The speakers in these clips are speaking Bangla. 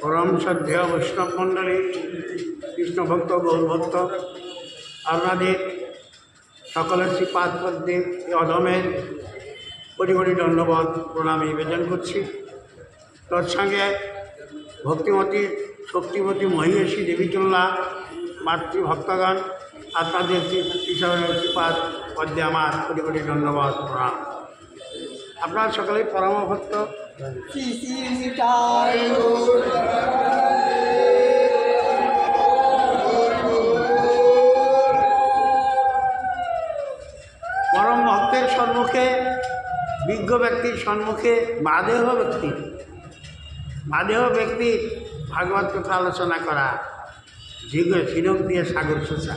পরম শ্রদ্ধেয় বৈষ্ণব মণ্ডলী, কৃষ্ণ ভক্ত গৌর ভক্ত, আপনাদের সকলের শ্রীপাদ পদ্মে অধমের কোটি কোটি ধন্যবাদ প্রণাম নিবেদন করছি। তৎসঙ্গে ভক্তিমতী শক্তিমতী মহিষী দেবীতুল্লা মাতৃভক্তগণ, আপনাদের শ্রীপাদ পদ্মে আমার কোটি কোটি ধন্যবাদ প্রণাম। আপনার সকলেই পরম ভক্ত। পরম ভক্তের সম্মুখে, বিজ্ঞ ব্যক্তির সম্মুখে বাদেহ ব্যক্তির ভাগবত কথা আলোচনা করা ঝিনুক দিয়ে সাগর সোঁচা।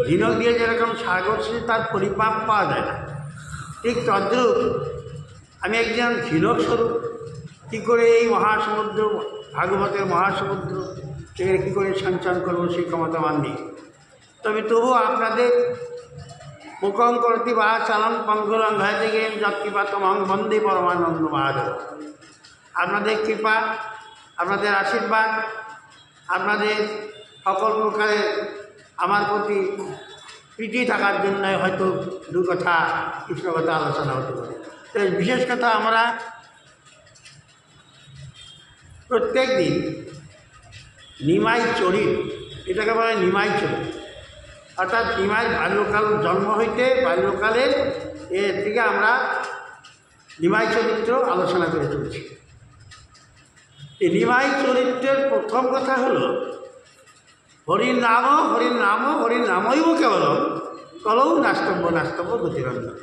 ঝিনুক দিয়ে যেরকম সাগর সোঁচে তার পরিমাপ পাওয়া যায় না, ঠিক তদ্রূপ আমি একজন ঝিনুক স্বরূপ। কী করে এই মহাসমুদ্র, ভাগবতের মহাসমুদ্র থেকে কী করে সঞ্চালন করবো সেই ক্ষমতা আমার নেই। তবে তবুও আপনাদের মুখং করতি বা চালন পঙ্গুলং হয়ে গেলেন যৎকৃপাতমং বন্দে পরমানন্দ মাধব। আপনাদের কৃপা, আপনাদের আশীর্বাদ, আপনাদের সকল প্রকারের আমার প্রতি প্রীতি থাকার জন্য হয়তো দু কথা কৃষ্ণ কথা আলোচনা হতে পারে। তো বিশেষ কথা, আমরা প্রত্যেক দিন নিমাই চরিত, এটাকে বলে নিমাই চরিত, অর্থাৎ নিমাই বাল্যকাল জন্ম হইতে বাল্যকালের এর থেকে আমরা নিমাই চরিত্র আলোচনা করে চলছি। এই নিমাই চরিত্রের প্রথম কথা হলো হরির নাম হরিনামৈব কেবলম কলৌ নাস্তব্য গতিরঞ্জন।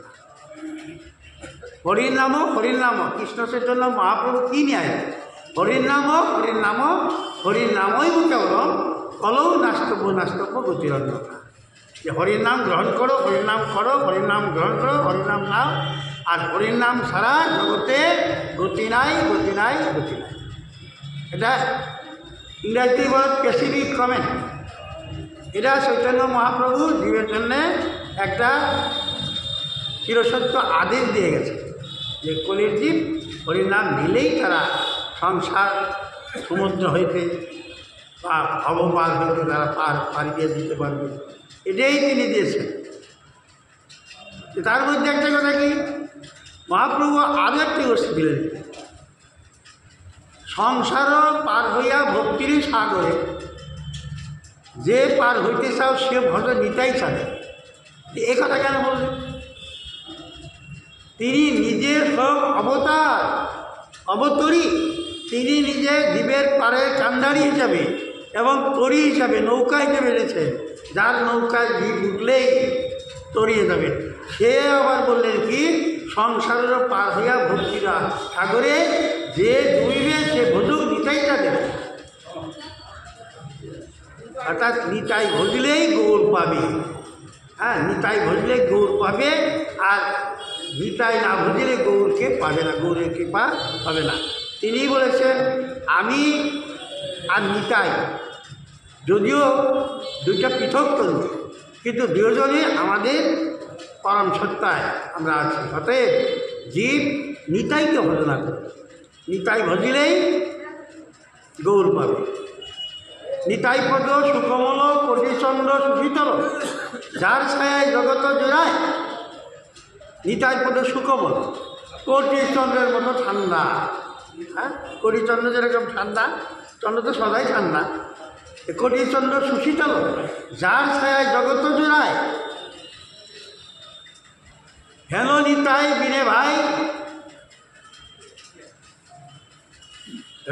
হরির নাম কৃষ্ণ চৈতন্য মহাপ্রভু কি ন্যায়? হরিনামৈব কেবলম কলৌ নাস্তব্য গতিরঞ্জন। যে হরির নাম গ্রহণ করো, হরিনাম করো, হরিনাম গ্রহণ করো, হরিনাম নাম, আর হরির নাম ছাড়া জগতে গতি নাই। এটা ইংরাজিতে বলে স্পেসিফিক কমেন্ট। এটা চৈতন্য মহাপ্রভু জীবের জন্যে একটা চিরসত্য আদেশ দিয়ে গেছে যে কলির জীব হরির নাম নিলেই তারা সংসার সমুদ্র হইতে বা অবপাল হইতে তারা পাড়িয়ে দিতে পারবে। এটাই তিনি দিয়েছেন। তার মধ্যে একটা কথা কি, মহাপ্রভু আরও একটি গোষ্ঠী দিলেন, সংসার পার হইয়া ভক্তির সাগরে যে পার হইতে চাও সে ভজ নিতাই ছাড়ে। এ কথা কেন বললেন? তিনি নিজে সব অবতরী, তিনি নিজে দ্বীপের পাড়ে কান্ডারি হিসাবে এবং তরী হিসাবে, নৌকা হিসাবে রয়েছে। যার নৌকায় দ্বীপ উঠলেই তরিয়ে যাবে, সে আবার বললেন কি, সংসারের পার হইয়া ভক্তিরা সাগরে যে ডুইবে সে ভজুক নিতাইটা দেবে। অর্থাৎ নিতাই ভজলেই গৌর পাবে। হ্যাঁ, নিতাই ভজলে গৌর পাবে, আর নিতাই না ভজলে গৌরকে পাবে না, গৌরের কৃপা পাবে না। তিনি বলেছেন আমি আর নিতাই যদিও দুইটা পৃথক তরু, কিন্তু দুজনে আমাদের পরম সত্তায় আমরা আছি। অতএব জীব নিতাইকে ভজনা করে, নিতাই ভজিলেই গৌর পাবে। নিতাই পদ সুকমল কোটিচন্দ্র সুশীতল, যার ছায়ায় জগত জোড়ায়। নিতাই পদ সুকমল, কোটিচন্দ্রের মতো ঠান্ডা। হ্যাঁ, কোটিচন্দ্র যেরকম ঠান্ডা, চন্দ্র তো সদাই ঠান্ডা। কোটিচন্দ্র সুশীতল, যার ছায়ায় জগত জোড়ায়। হেন নিতাই বিনে ভাই,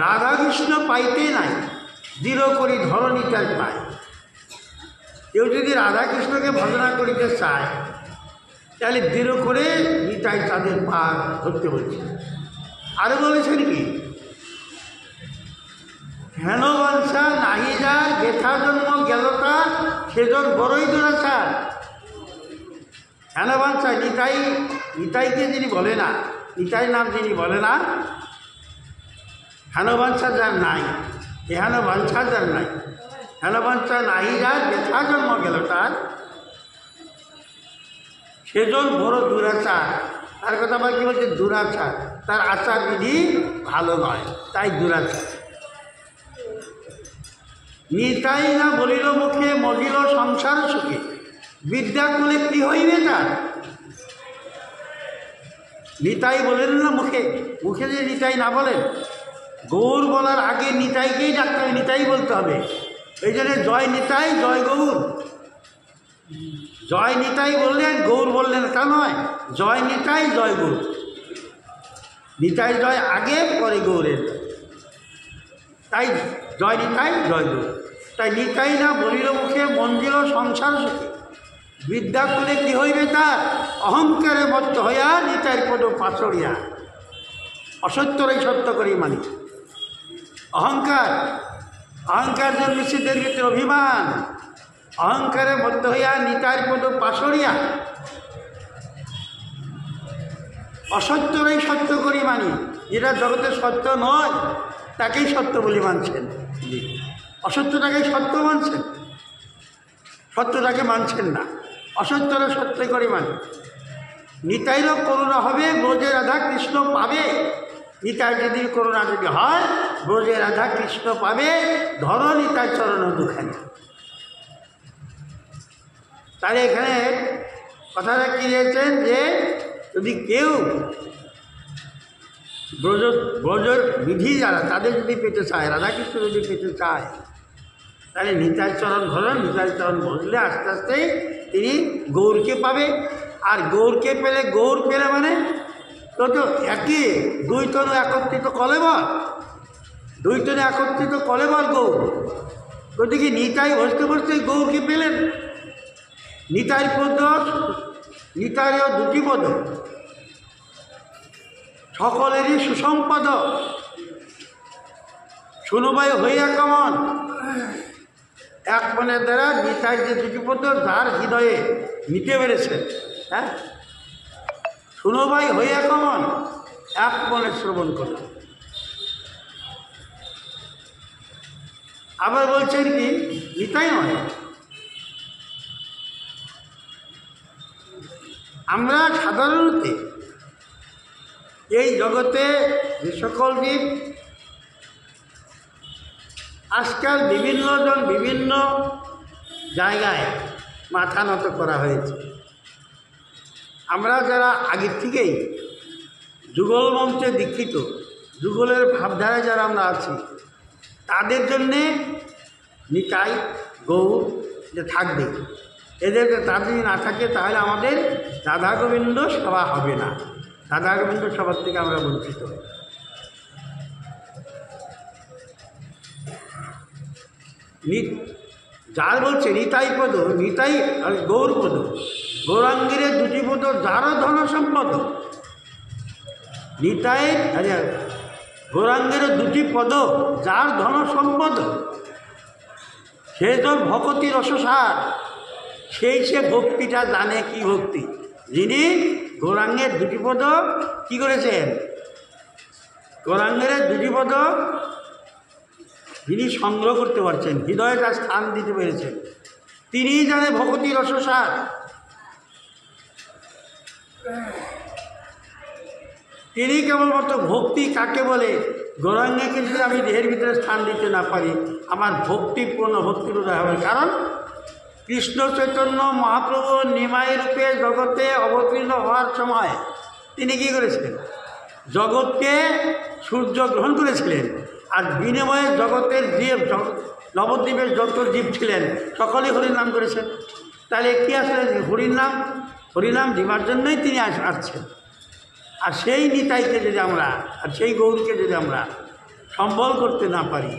রাধাকৃষ্ণ পাইতে নাই, দৃঢ় করি ধর নিতাই পায়। কেউ যদি রাধাকৃষ্ণকে ভজনা করিতে চায় তাহলে দৃঢ় করে নিতাই তাদের পা ধরতে বলছে। আরও বলেছেন কি, হেন বাঞ্ছা নাহি যায়, বেথা জন্ম গেল তার, সেজন বড়ই দুরাচার। হেন বাঞ্ছা, নিতাইকে যিনি বলে না, নিতাই নাম যিনি বলে না, হেন বাঞ্ছা যার নাই, এহেন বাঞ্ছা যার নাই, হেন বাঞ্ছা নাহি যায়, বেথা জন্ম গেল তার, সেজন বড় দুরাচার। তার কথা আবার কী বলছে? দুরাচার, তার আচার বিধি ভালো নয়, তাই দুরাচার। নিতাই না বলিল মুখে, মজিল সংসার সুখে, বিদ্যা কুলে কি হইবে তার। নিতাই বলেন না মুখে, মুখে যে নিতাই না বলেন, গৌর বলার আগে নিতাইকেই ডাকতে হবে, নিতাই বলতে হবে। এই জন্য জয় নিতাই জয় গৌর, জয় নিতাই বললেন গৌর বললেন তা নয়, জয় নিতাই জয় গৌর। নিতাই জয় আগে, পরে গৌরের, তাই জয় নিতাই জয় গৌর। তাই নিতাই না বলিল মুখে, মঞ্জিল সংসার সুখে, বিদ্যা কুলে কি হইবে তার। অহংকারে বদ্ধ হইয়া নিতাইর পদ পাচড়িয়া, অসত্যরই সত্য করি মানি। অহংকার, অহংকার জন্মিষ্যদের ভিতরে অভিমান, অহংকারে বদ্ধ হইয়া নিতাইর পদ পাচড়িয়া, অসত্যরই সত্য করি মানি। যেটা জগতের সত্য নয় তাকেই সত্য বলে মানছেন, অসত্যটাকেই সত্য মানছেন, সত্যটাকে মানছেন না, অসত্যরে সত্য করে মানে। নিতাইরও করুণা হবে, ব্রজে রাধা কৃষ্ণ পাবে। নিতাই যদি করুণা যদি হয়, ব্রজে রাধা কৃষ্ণ পাবে, ধর নিতাই চরণ দুখানে। তাহলে এখানে কথাটা কি দিয়েছেন যে যদি কেউ ব্রজের বিধি যারা তাদের যদি পেতে চায়, রাধাকৃষ্ণ যদি পেতে চায়, তাহলে নিতাই চরণ ধরেন, নিতাই চরণ ভজলে আস্তে আস্তে তিনি গৌরকে পাবে। আর গৌরকে পেলে, গৌর পেলে মানে তো একই দুই তনু একত্রিত কলেবর, দুই তনু একত্রিত কলেবর গৌর। গতিকে নিতাই বসতে বসতে গৌরকে পেলেন। নিতাইয়ের পদ, নিতাইয়ের দুটি পদ, সকলেরই সুসম্পদ, শুনুবাই হইয়া কেমন। এক মনের দ্বারা নিতাই যে দুটি পদ যার হৃদয়ে নিতে পেরেছেন, হ্যাঁ, শুনোবাই হইয়া কেমন, এক মনে শ্রবণ করল। আবার বলছেন কি, নিতাই নয়, আমরা সাধারণত এই জগতে যে সকল জীব আজকাল বিভিন্ন জন বিভিন্ন জায়গায় মাথা নত করা হয়েছে। আমরা যারা আগের থেকেই যুগল মন্ত্রে দীক্ষিত, যুগলের ভাবধারায় যারা আমরা আছি, তাদের জন্যে নিতাই গৌর যে থাকবে, এদের তাদের যদি না থাকে তাহলে আমাদের রাধা গোবিন্দ সভা হবে না, রাধা গোবিন্দ সভার থেকে আমরা বঞ্চিত। যার বলছে নিতাই পদ, নিতাই গৌর পদ, গৌরাঙ্গের দুটি পদ যারও ধন সম্পদ। নিতাই গৌরাঙ্গের দুটি পদ যার ধন সম্পদ, সে তোর ভকতি রসসার, সেই সে ভক্তিটা জানে কি ভক্তি। যিনি গৌরাঙ্গের দুটি পদ কী করেছেন, গৌরাঙ্গের দুটি পদ যিনি সংগ্রহ করতে পারছেন, হৃদয়ে তার স্থান দিতে পেরেছেন, তিনিই জানে ভকতি রসসার। তিনি কেবলমাত্র ভক্তি কাকে বলে, গৌরাঙ্গকে যদি আমি দেহের ভিতরে স্থান দিতে না পারি, আমার ভক্তিপূর্ণ ভক্তির উদয় হবে। কারণ কৃষ্ণ চৈতন্য মহাপ্রভু নিমাই রূপে জগতে অবতীর্ণ হওয়ার সময় তিনি কী করেছিলেন, জগৎকে সূর্য গ্রহণ করেছিলেন, আর বিনিময়ে জগতের জীব, নবদ্বীপের যত জীব ছিলেন সকলেই হরির নাম করেছেন। তাহলে কী আসলে হরির নাম, হরিনাম জীবার জন্যই তিনি আসছেন। আর সেই নিতাইকে যদি আমরা, আর সেই গৌরকে যদি আমরা সম্বল করতে না পারি,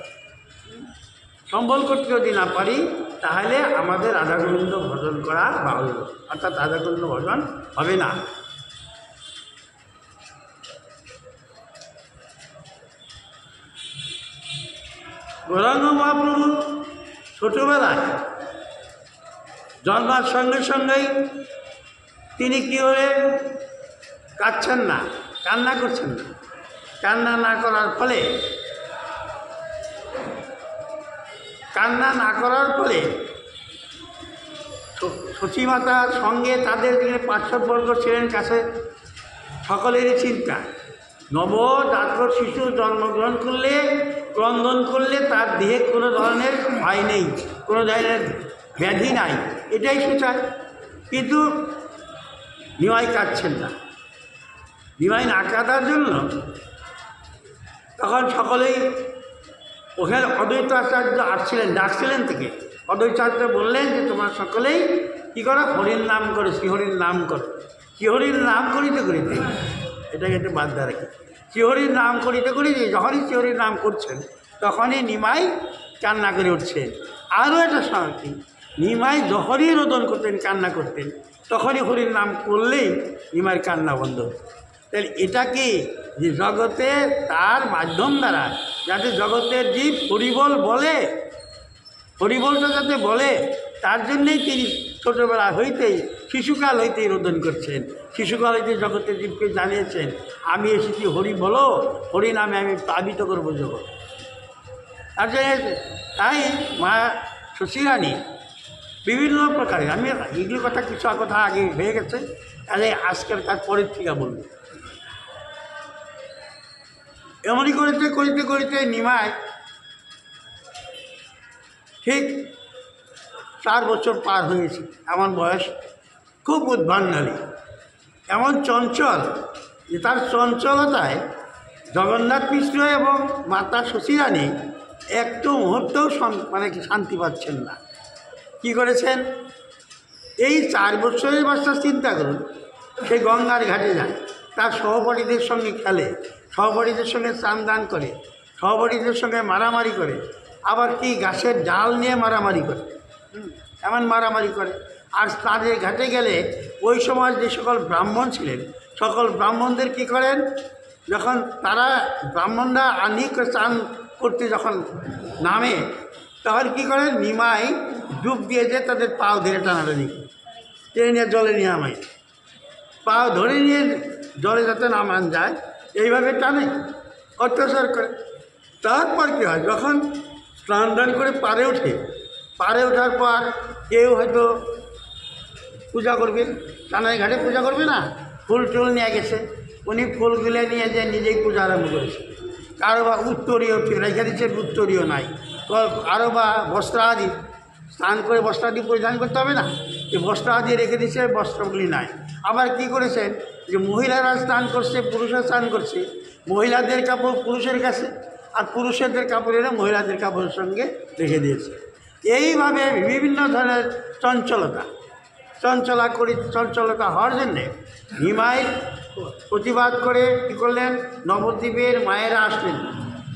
সম্বল করতে যদি না পারি, তাহলে আমাদের রাধা গোবিন্দ ভজন করা বাহুল্য, অর্থাৎ রাধা গোবিন্দ ভজন হবে না। গৌরাঙ্গ মহাপ্রভু ছোটোবেলায় জন্মার সঙ্গে সঙ্গেই তিনি কী হলেন, কাঁদছেন না, কান্না করছেন না। কান্না না করার ফলে, কান্না না করার ফলে সচীমাতার সঙ্গে তাদের যিনি পার্শ্ববর্গ ছিলেন কাছে, সকলেরই চিন্তা। নবজাতক শিশু জন্মগ্রহণ করলে, ক্রন্দন করলে তার দেহে কোনো ধরনের ভয় নেই, কোনো ধরনের ব্যাধি নাই, এটাই সূচায়। কিন্তু নিমাই কাঁদছেন না। নিমাই না কাঁদার জন্য তখন সকলেই ওখানে অদ্বৈত আচার্য আসছিলেন, ডাকছিলেন থেকে অদ্বৈতাচার্য বললেন যে তোমরা সকলেই কী করো, হরির নাম করো, শ্রীহরির নাম করো। শ্রীহরির নাম করিতে করিতে, এটাকে একটু বাদ দিয়ে রাখি, শ্রীহরির নাম করিতে করিতে যখনই শ্রীহরির নাম করছেন তখনই নিমাই কান্না করে উঠছে। আরও একটা সাংঘাতিক, নিমাই যখনই রোদন করতেন, কান্না করতেন, তখনই হরির নাম করলেই নিমাইয়ের কান্না বন্ধ। তাহলে এটা কি, যে জগতে তার মাধ্যম দ্বারা যাতে জগতের জীব হরিবল বলে, হরিবলটা যাতে বলে, তার জন্যেই তিনি ছোটোবেলা হইতেই, শিশুকাল হইতেই রোদন করছেন। শিশুকাল হইতে জগতের জীবকে জানিয়েছেন আমি এসেছি হরি বলো, হরি নামে আমি প্লাবিত করবো জগৎ। তার জন্য তাই মা শশীরানী বিভিন্ন প্রকারে, আমি এগুলো কথা কিছু কথা আগে হয়ে গেছে, তাহলে আজকের কাজ পরের থেকে বলব। এমনই করিতে করিতে করিতে নিমাই ঠিক 4 বছর পার হয়েছে, এমন বয়স, খুব উদ্ভণ্ডালী, এমন চঞ্চল যে তার চঞ্চলতায় জগন্নাথ মিশ্র এবং মাতা শশীরানী একটু মুহূর্তেও মানে শান্তি পাচ্ছেন না। কি করেছেন, এই 4 বছরের বাচ্চা চিন্তা করুন, সে গঙ্গার ঘাটে যায়, তার সহপাঠীদের সঙ্গে খেলে, সহপাঠীদের সঙ্গে স্নান দান করে, সহপাঠীদের সঙ্গে মারামারি করে, আবার কি গাছের ডাল নিয়ে মারামারি করে, এমন মারামারি করে। আর স্নানের ঘাটে গেলে ওই সময় যে সকল ব্রাহ্মণ ছিলেন, সকল ব্রাহ্মণদের কি করেন, যখন তারা ব্রাহ্মণরা আনিক স্নান করতে যখন নামে, তখন কী করেন, নিমাই ডুব দিয়ে যে তাদের পাও ধরে টানাটানি টেনে নিয়ে জলে নিয়ে নামায়, পাও ধরে নিয়ে জলে যাতে নামান যায় এইভাবে টানে, অত্যাচার করে। তারপর কী হয়, যখন স্নান দান করে পারে ওঠে, পারে ওঠার পর কেউ হয়তো পূজা করবে, কানাই ঘাটে পূজা করবে না, ফুল টুল নিয়ে গেছে, উনি ফুলগুলো নিয়ে যে নিজেই পূজা আরম্ভ করেছে। কারো বা উত্তরীয় রেখে দিচ্ছে, উত্তরীয় নাই, তো আরও বা বস্ত্রাদি, স্নান করে বস্ত্রাদি পরিধান করতে হবে না, এই বস্ত্রাদি রেখে দিচ্ছে, বস্ত্রগুলি নাই। আবার কি করেছেন, যে মহিলারা স্নান করছে, পুরুষরা স্নান করছে, মহিলাদের কাপড় পুরুষের কাছে, আর পুরুষদের কাপড়েরা মহিলাদের কাপড়ের সঙ্গে রেখে দিয়েছে। এইভাবে বিভিন্ন ধরনের চঞ্চলতা হওয়ার জন্যে নিমাই প্রতিবাদ করে কী করলেন, নবদ্বীপের মায়েরা আসলেন,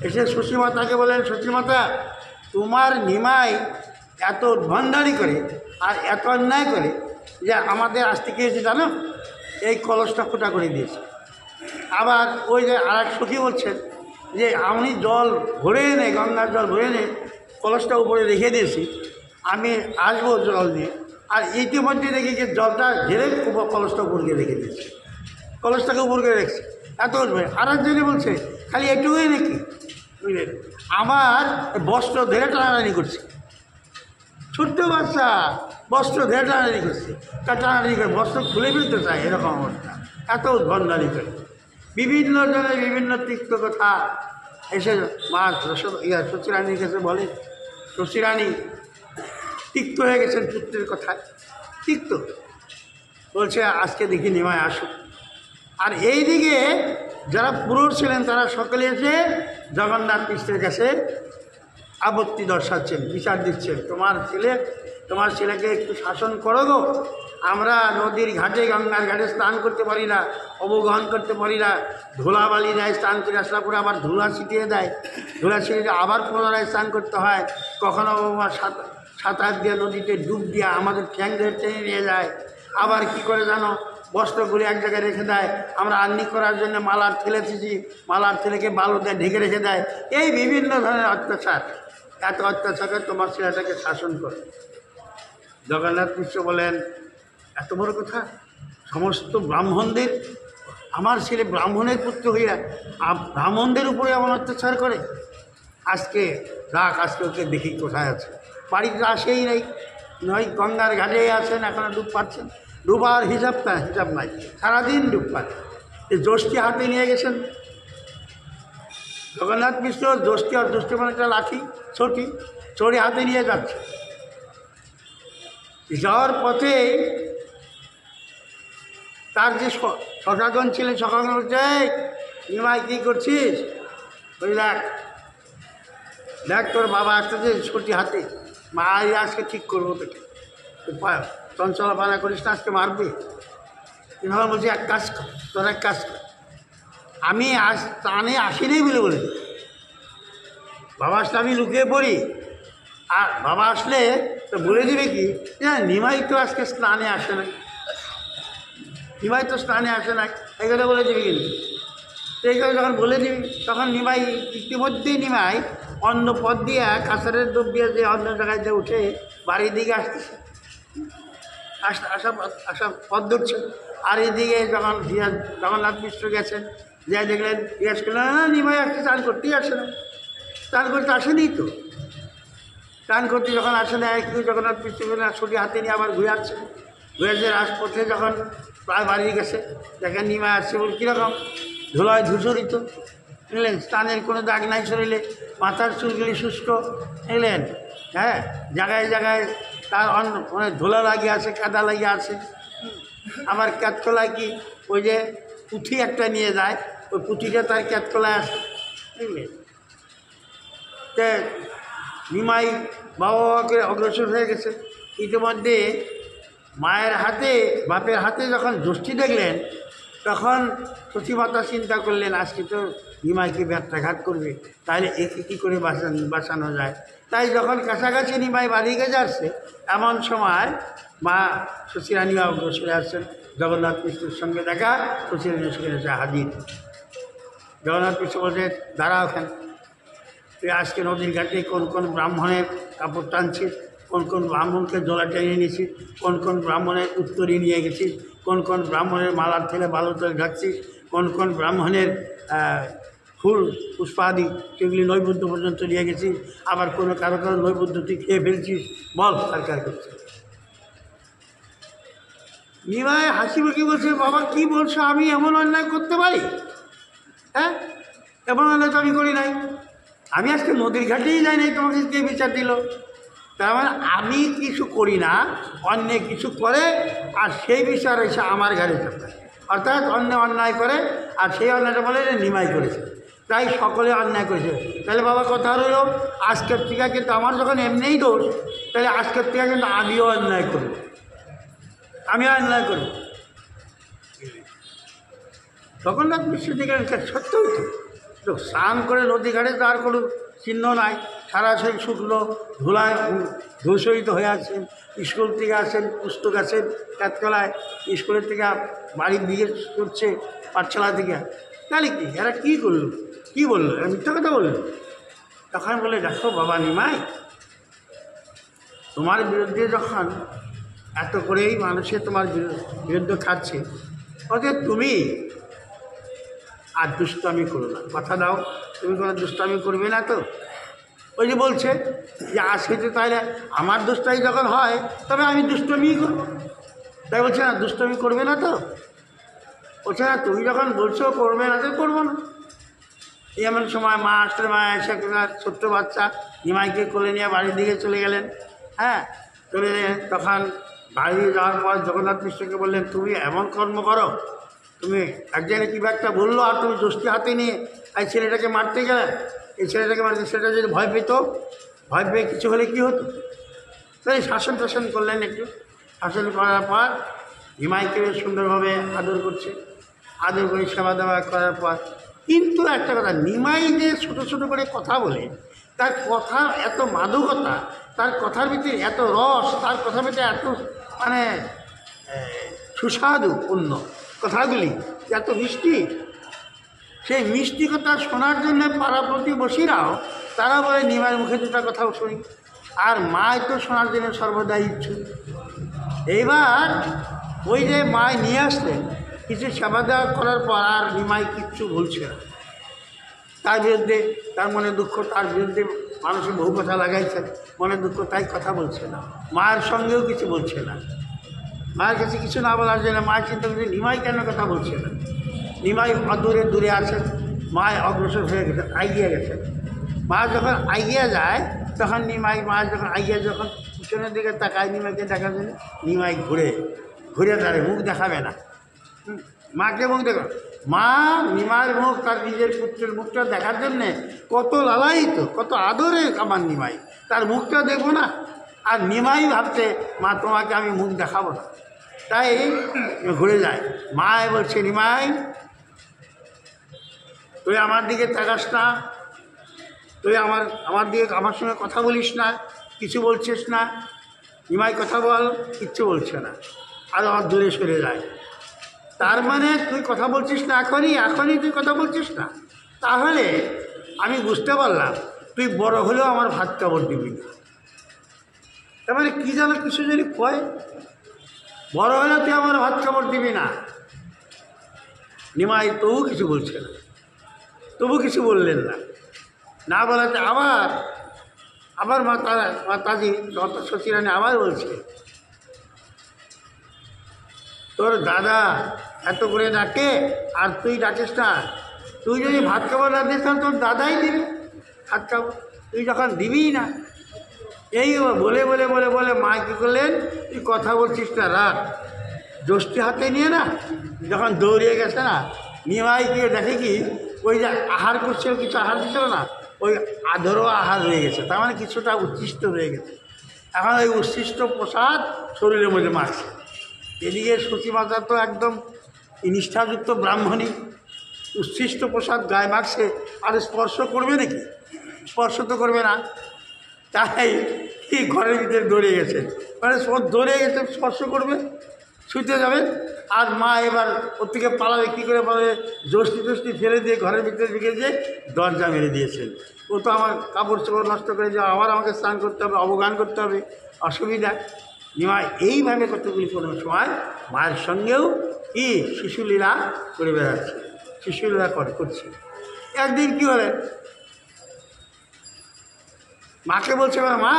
এসে শশীমাতাকে বলেন, শশীমাতা তোমার নিমাই এত ভান্ডারি করে আর এত অন্যায় করে যে আমাদের আসতে কি হয়েছে জানো, এই কলসটা ফোঁটা করে দিয়েছে। আবার ওই যে আর এক সখী বলছেন যে আমি জল ভরে এনে, গঙ্গার জল ভরে এনে কলসটা উপরে রেখে দিয়েছি, আমি আসবো জল নিয়ে, আর ইতিমধ্যে দেখি যে জলটা ঝেড়ে কলসটা উপরকে রেখে দিয়েছে, কলসটাকে উপরকে রেখেছে, এত উঠবে। আর একজনে বলছে খালি এটুকুই নাকি, বুঝলেন, আমার বস্ত্র ধরে টানাটানি করছে, ছোট্ট বাচ্চা বস্ত্র ধরে টানাটানি করছে, তা টানাটানি করে বস্ত্র খুলে ফেলতে চায়, এরকম অবস্থা, এত উদ্ভণ্ডালি করে। বিভিন্ন জনের বিভিন্ন তিক্ত কথা এসে মা শশীরানীর কাছে বলে, শশীরানী তিক্ত হয়ে গেছেন পুত্রের কথায়, তিক্ত বলছে আজকে দেখি নিমাই আসুক। আর এই দিকে যারা পুরুষ ছিলেন তারা সকলে এসে জগন্নাথ মিশ্রের কাছে আপত্তি দর্শাচ্ছেন, বিচার দিচ্ছেন, তোমার ছেলেকে একটু শাসন করো গো, আমরা নদীর ঘাটে, গঙ্গার ঘাটে স্নান করতে পারি না, অবগাহন করতে পারি না, ধুলাবালি দেয়, স্নান করে আসলার পরে আবার ধুলা ছিটিয়ে দেয়, ধুলা ছিটিয়ে আবার পুনরায় স্নান করতে হয়, কখনো সাঁতার দিয়ে নদীতে ডুব দিয়ে আমাদের ঠ্যাং ধরে টেনে নিয়ে যায়, আবার কি করে জানো, বস্ত্রগুলি এক জায়গায় রেখে দেয়, আমরা আন্নি করার জন্য মালার ঠেলেছি, মালার ঠেলেকে বালু দিয়ে ঢেকে রেখে দেয়, এই বিভিন্ন ধরনের অত্যাচার, এত অত্যাচারে তোমার ছেলেটাকে শাসন করে। জগন্নাথ মিশ্র বলেন, এত বড় কথা, সমস্ত ব্রাহ্মণদের, আমার ছেলে ব্রাহ্মণের পুত্র হইয়া ব্রাহ্মণদের উপরে এমন অত্যাচার করে, আজকে রাখ, আজকে ওকে দেখি কোথায় আছে, বাড়িতে আসেই নেই, নয় গঙ্গার ঘাটে আছেন, এখনও ডুব পাচ্ছেন, ডুবার হিসাব নাই, সারাদিন ডুব পাচ্ছে, যে যষ্টি হাতে নিয়ে গেছেন জগন্নাথ মিশ্র। যষ্টি আর যষ্টি মানে একটা লাঠি, ছড়ি হাতে নিয়ে যাচ্ছে। যাওয়ার পথে তার যে সখাগণ ছিলেন, সখাগণ বলছে, নিমাই কী করছিস? ওই দেখ তোর বাবা একটা যে ছটি হাতে, মা আজকে ঠিক করবো তোকে, চঞ্চলা পানা করিস না, আজকে মারবে। এভাবে বলছি, এক কাজ কর, তোর এক কাজ কর, আমি স্নানে আসিনি বলে বাবা আসলে আমি লুকিয়ে পড়ি, আর বাবা আসলে তো বলে দিবে কি, নিমাই তো আজকে স্নানে আসে না, নিমাই তো স্নানে আসে না, এই কথা বলে দিবি কিন্তু। এই কথা যখন বলে দিবি তখন নিমাই, ইতিমধ্যেই নিমাই অন্য পথ দিয়ে কাছারের দ্রব দিয়ে যে অন্য জায়গায় যে উঠে বাড়ির দিকে আসতেছে, আসা পথ ধরছে। আর এদিকে যখন জগন্নাথ মিশ্র গেছেন, যা দেখলেন, জিজ্ঞেস করলেন, না নিমাই আসতে চান করতেই আসে না, চান করতে আসেনি তো। চান করতে যখন আসে না, একটু জগন্নাথ মিশ্র ছুটি হাতে নিয়ে আবার ঘুরে আসছে। ঘুরে যে রাজপথে যখন প্রায় বাড়ি গেছে, দেখেন নিমাই আসছে, বল কীরকম ধুলায় ধূসরিত, বুঝলেন, স্নানের কোনো দাগ নাই শরীরে, মাথার চুলগুলি শুষ্ক, বুঝলেন, হ্যাঁ, জায়গায় জায়গায় তার মানে ধুলা লাগিয়ে আছে, কাদা লাগিয়ে আছে। আমার ক্যাতকলায় কি ওই যে পুঁথি একটা নিয়ে যায়, ওই পুঁথিটা তার ক্যাতকলায় আসে, বুঝলেন। তে নিমাই বাবাকে অগ্রসর হয়ে গেছে। ইতিমধ্যে মায়ের হাতে, বাপের হাতে যখন যষ্টি দেখলেন, তখন সতীমাতা চিন্তা করলেন, আজকে তো নিমাইকে ব্যথাঘাত করবে, তাহলে একে কী করে বাঁচানো যায়। তাই যখন কাছাকাছি নিমাই বাড়িকে যাচ্ছে, এমন সময় মা শশীরানী অগ্রসরে আসছেন। জগন্নাথ মিশ্রের সঙ্গে দেখা, শশীরানী সেখানে এসে হাজির। জগন্নাথ মিশ্র বলছে, দাঁড়াও ওখানে, তুই আজকে নদীর ঘাটে কোন কোন ব্রাহ্মণের কাপড় টানছিস, কোন কোন ব্রাহ্মণকে জলা টেনে নিয়েছিস, কোন কোন ব্রাহ্মণের উত্তরী নিয়ে গেছিস, কোন কোন ব্রাহ্মণের মালার থেকে ভালো তেল ঢাকছিস, কোন কোন ব্রাহ্মণের ফুল পুষ্পাদি সেগুলি নৈবেদ্য পর্যন্ত নিয়ে গেছিস, আবার কোনো কারো নৈবেদ্য তুই খেয়ে ফেলছিস, বল কার করছিস। নিমাই হাসি মুখে বলছে, বাবা কী বলছো, আমি এমন অন্যায় করতে পারি? হ্যাঁ, এমন অন্যায় তো আমি করি নাই, আমি আজকে নদীর ঘাটেই যাই নাই, তোমাকে কে বিচার দিল? তার মানে আমি কিছু করি না, অন্য কিছু করে, আর সেই বিচার এসে আমার ঘাড়ে চাপায়। অর্থাৎ অন্য অন্যায় করে, আর সেই অন্যায়টা বলে নিমাই করেছে, তাই সকলে অন্যায় করেছে। তাহলে বাবা কথা রইল, আজকের থেকে কিন্তু আমার যখন এমনিই দোষ, তাহলে আজকের থেকে কিন্তু আমিও অন্যায় করব, আমিও অন্যায় করব। জগন্নাথ মিশ্র দিকে সত্যই তো স্নান করে নদী ঘাটে তার কোনো চিহ্ন নাই, সারা শরীর শুকনো, ধুলায় ধূসরিত হয়ে আছেন। স্কুল থেকে আসেন, পুস্তক আছেন কাতকলায়, স্কুলের থেকে বাড়ির দিকে করছে, পাঠশালা থেকে। তাহলে কি এরা কী করলো, কী বললো, এরা মিথ্যা কথা বললো। তখন বলে, দেখো বাবা নিমাই, তোমার বিরুদ্ধে যখন এত করেই মানুষে তোমার বিরুদ্ধে খাচ্ছে, অতএব তুমি আর দুষ্টামি করো না, কথা দাও তুমি কোনো দুষ্টামি করবে না তো। ওই যে বলছে যে আজকে তো তাহলে আমার দুষ্টামি যখন হয়, তবে আমি দুষ্টমিই করব, তাই বলছে না দুষ্টমি করবে না তো। বলছে না, তুমি যখন বলছো করবে না তো করবো না। এমন সময় মা আসলে, মা এসে ছোট্ট বাচ্চা নিমাইকে কোলে নিয়ে বাড়ির দিকে চলে গেলেন। হ্যাঁ, চলে গেলেন। তখন বাড়ি যাওয়ার পর জগন্নাথ মিশ্রকে বললেন, তুমি এমন কর্ম করো, তুমি একজনে কী একটা বললো, আর তুমি যষ্টি হাতে নিয়ে এই ছেলেটাকে মারতে গেলে, এই ছেলেটাকে মারতে, সেটা যদি ভয় পেত, ভয় পেয়ে কিছু হলে কী হতো। তাই শাসন টাসন করলেন একটু, শাসন করার পর নিমাইকে সুন্দরভাবে আদর করছে, আদর করে সেবা দেওয়া করার পর। কিন্তু একটা কথা, নিমাই যে ছোটো ছোটো করে কথা বলে, তার কথা এত মাদকতা, তার কথার ভিতরে এত রস, তার কথার ভিতরে এত মানে সুস্বাদু পূর্ণ কথাগুলি, এত মিষ্টি, সেই মিষ্টি কথা শোনার জন্য পাড়া প্রতিবেশীরাও তারা বলে নিমাইয়ের মুখে দুটা কথাও শুনি, আর মায় তো শোনার জন্য সর্বদাই ইচ্ছুক। এইবার ওই যে মায় নিয়ে আসলেন, কিছু সেবা দেওয়া করার পর আর নিমাই কিচ্ছু বলছে না, তার বিরুদ্ধে তার মনে দুঃখ, তার বিরুদ্ধে মানুষের বহু কথা লাগাইছেন, মনে দুঃখ, তাই কথা বলছে না, মায়ের সঙ্গেও কিছু বলছে না। মায়ের কাছে কিছু না বলার জন্য মায়ের চিন্তা করছে নিমাই কেন কথা বলছে না। নিমাই অদূরে দূরে আছেন, মা অগ্রসর হয়ে গেছেন, এগিয়ে গেছেন। মা যখন এগিয়ে যায় তখন নিমাই, মা যখন এগিয়ে যখন পিছনের দিকে তাকায় নিমাইকে দেখার জন্য, নিমাই ঘুরে ঘুরে দাঁড়িয়ে, মুখ দেখাবে না। মাকে মুখ দেখো, মা নিমাইয়ের মুখ, তার নিজের পুত্রের মুখটা দেখার জন্যে কত লালায়িত, কত আদরে আমার নিমাই, তার মুখটা দেখবো না। আর নিমাই ভাবছে মা তোমাকে আমি মুখ দেখাবো না, তাই ঘুরে যায়। মা বলছে নিমাই তুই আমার দিকে তাকাস না, তুই আমার দিকে আমার সঙ্গে কথা বলিস না, কিছু বলছিস না। নিমাই কথা বল, কিচ্ছু বলছে না, আর আমার দূরে সরে যায়। তার মানে তুই কথা বলছিস না, এখনই তুই কথা বলছিস না, তাহলে আমি বুঝতে পারলাম তুই বড় হলেও আমার ভাত কাপড় দিবি না। তার মানে কী যেন কিছু যদি কয়, বড় হলেও তুই আমার ভাত কাপড় দিবি না। নিমাই তবু কিছু বলছে না, তবু কিছু বললেন না। না বলাতে আবার মাতাজি সতীরানী আবার বলছে, তোর দাদা এত করে ডাকে আর তুই ডাকিস না। তুই যদি ভাত খাবার না দিস তাহলে তোর দাদাই দিবি ভাত খাবার, তুই যখন দিবিই না। এই বলে বলে বলে বলে মা কী করলেন, তুই কথা বলছিস না, রাত জষ্টি হাতে নিয়ে না যখন দৌড়িয়ে গেছে না, নিমাই গিয়ে দেখে কি ওই যে আহার করছিল, কিছু আহার দিচ্ছিল না, ওই আধরও আহার রয়ে গেছে, তার মানে কিছুটা উচ্ছিষ্ট রয়ে গেছে। এখন ওই উচ্ছিষ্ট প্রসাদ শরীরের মধ্যে মারছে। এদিকে সতীমাতা তো একদম নিষ্ঠাযুক্ত ব্রাহ্মণী, উচ্ছিষ্ট প্রসাদ গায়ে মাখছে, আর স্পর্শ করবে নাকি? স্পর্শ তো করবে না। তাই এই ঘরের ভিতরে দৌড়ে গেছে, মানে দৌড়ে গেছে, স্পর্শ করবে, ছুঁতে যাবে। আর মা এবার ওর থেকে পালাবে, কী করে পালাবে, জষ্টি ফেলে দিয়ে ঘরের ভিতরে ঢুকে যে দরজা মেরে দিয়েছেন। ও তো আমার কাপড় চোপড় নষ্ট করে যে আবার আমাকে স্নান করতে হবে, অবগান করতে হবে, অসুবিধা। নিমা এইভাবে কতগুলি কোনো সময় মায়ের সঙ্গেও কি শিশুলীলা করে বেড়াচ্ছে, শিশুলীলা করছে। একদিন কী হলেন, মাকে বলছে মা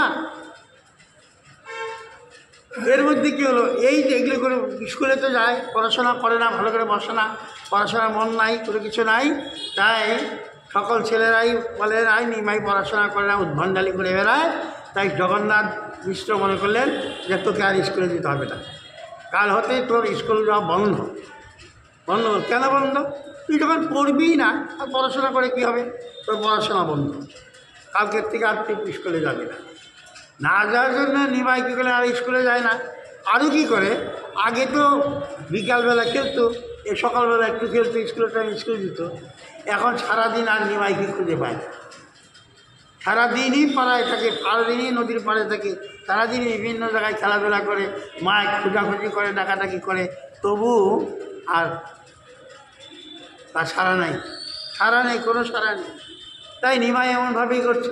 এর মধ্যে কী হলো, এই যে এগুলো করে স্কুলে তো যায়, পড়াশোনা করে না, ভালো করে বসে না, পড়াশোনার মন নাই, কোনো কিছু নাই, তাই সকল ছেলেরাই বলে নাই নিমাই পড়াশোনা করে না, উদ্ভণ্ডালি করে বেড়ায়। তাই জগন্নাথ মিশ্র মনে করলেন যে তোকে আর স্কুলে দিতে হবে না, কাল হতেই তোর স্কুল যাওয়া বন্ধ। কেন বন্ধ? তুই যখন পড়বি না আর পড়াশোনা করে কী হবে, তোর পড়াশোনা বন্ধ, কালকের থেকে আর তুই স্কুলে যাবি না। না যাওয়ার জন্য নিমাই কী করে আর স্কুলে যায় না। আরও কী করে, আগে তো বিকালবেলা খেলতো, এই সকালবেলা একটু খেলতো, স্কুলের টাইম স্কুল দিত। এখন সারাদিন আর নিমাইকে খুঁজে পায় না, সারাদিনই পাড়ায় থাকে, সারাদিনই নদীর পাড়ে থাকে, সারাদিনই বিভিন্ন জায়গায় খেলাধুলা করে, মায় খোঁজাখুঁজি করে, ডাকাডাকি করে, তবু আর তার সাড়া নেই, কোনো সাড়া নেই। তাই নিমাই এমনভাবেই করছে।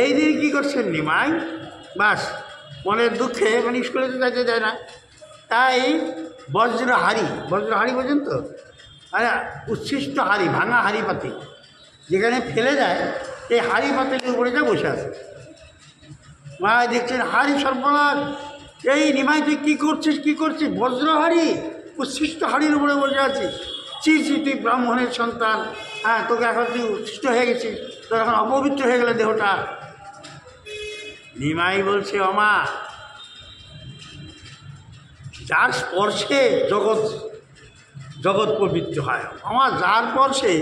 এই দিন কী করছেন নিমাই, বাস মনের দুঃখে, মানে স্কুলে তো যাইতে যায় না, তাই বজ্রহারি বোঝেন তো, আরে উচ্ছিষ্ট হাড়ি, ভাঙা হাড়ি পাতি যেখানে ফেলে যায়, এই হাড়ি পাতিলের উপরে যা বসে আছে। মা দেখছেন হাড়ি সর্বনাশ, এই নিমাই তুই কী করছিস, বজ্রহারি উচ্ছিষ্ট হাড়ির উপরে বসে আছিস, চি তুই ব্রাহ্মণের সন্তান, হ্যাঁ তোকে এখন তুই উচ্ছিষ্ট হয়ে গেছিস, তোর এখন অপবিত্র হয়ে গেলে দেহটা। নিমাই বলছে অমা, যার স্পর্শে জগৎ পবিত্র হয়, আমার যার স্পর্শে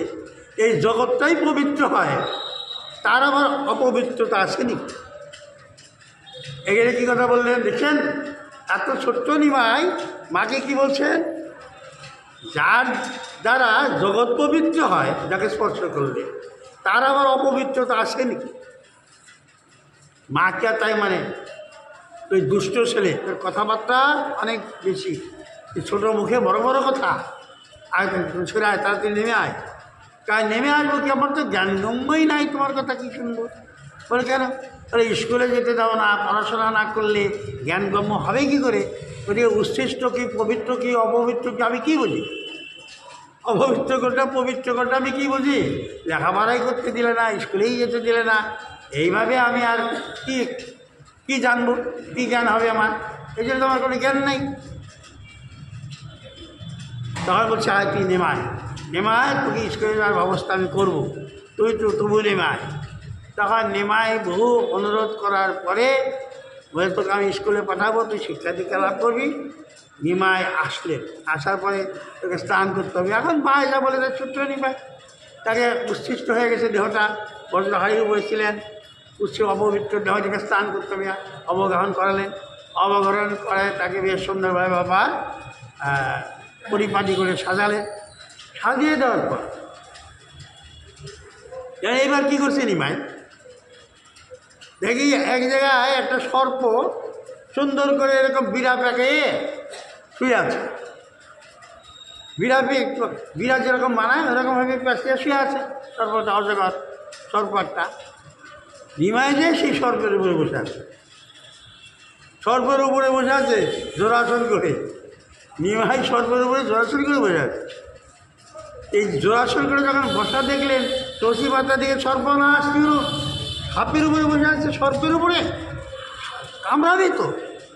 এই জগৎটাই পবিত্র হয়, তার আবার অপবিত্রতা আসেনি। এখানে কী কথা বললেন দেখছেন, এত ছোট্ট নিমাই মাকে কি বলছেন, যার দ্বারা জগৎ পবিত্র হয়, যাকে স্পর্শ করলে তার আবার অপবিত্রতা আসেনি। মাকে তাই মানে ওই দুষ্ট ছেলে, তোর কথাবার্তা অনেক বেশি, ছোটো মুখে বড় বড় কথা, আয় ছেড়ে আয়, তাড়াতাড়ি নেমে আয়। তাই নেমে আসবো কি, আমার তো জ্ঞানগম্যই নাই, তোমার কথা কী শুনবো। বলে কেন, তাহলে স্কুলে যেতে দাও না, পড়াশোনা না করলে জ্ঞানগম্য হবে কী করে? ওদিকে উচ্ছিষ্ট কী, পবিত্র কী, অপবিত্র কী আমি কী বুঝি? অপবিত্র কোনটা, পবিত্র কোনটা আমি কী বুঝি? লেখাপড়াই করতে দিলে না, স্কুলেই যেতে দিলে না, এইভাবে আমি আর কি জানবো, কী জ্ঞান হবে আমার? এই জন্য তোমার কোনো জ্ঞান নেই। তখন বলছে আয় তুই নেমায়, নিমাই তোকে স্কুলে যাওয়ার ব্যবস্থা আমি করবো, তুই তো তবু নিমাই। তখন নিমাই বহু অনুরোধ করার পরে বলে তোকে আমি স্কুলে পাঠাবো, তুই শিক্ষা দীক্ষা লাভ করবি। নিমাই আসলেন, আসার পরে তোকে স্নান করতে হবে। এখন মা যা বলে তার ছোট্ট নিমাই, তাকে উচ্ছিষ্ট হয়ে গেছে দেহটা, বজ্র হারিয়ে বলেছিলেন, অপবিত্র দেহটিকে স্নান করতে হবে, অবগাহন করালেন। অবগাহন করে তাকে বেশ সুন্দরভাবে বাবা পরিপাটি করে সাজালেন। সাজিয়ে দেওয়ার পর এইবার কী করছে নিমাই, দেখি এক জায়গায় একটা সর্প সুন্দর করে এরকম বিড়া প্যাকে শুয়ে আছে। বিড়া যেরকম বানায় ওরকমভাবে প্যাঁচিয়ে শুয়ে আছে সর্পটা, অজগর সর্পটা। নিমাই যে সেই সর্পের উপরে বসে আছে, সর্পের উপরে বসে আছে জোড়াসন করে। নিমাই সর্পের উপরে জোড়াসন করে বসে আছে। এই জোড়াসন করে যখন বসা দেখলেন, তুলসী পাতা দিকে সর্বনাশ ছিল, সাপের উপরে বসে আছে, সর্পের উপরে কামড়াবি তো,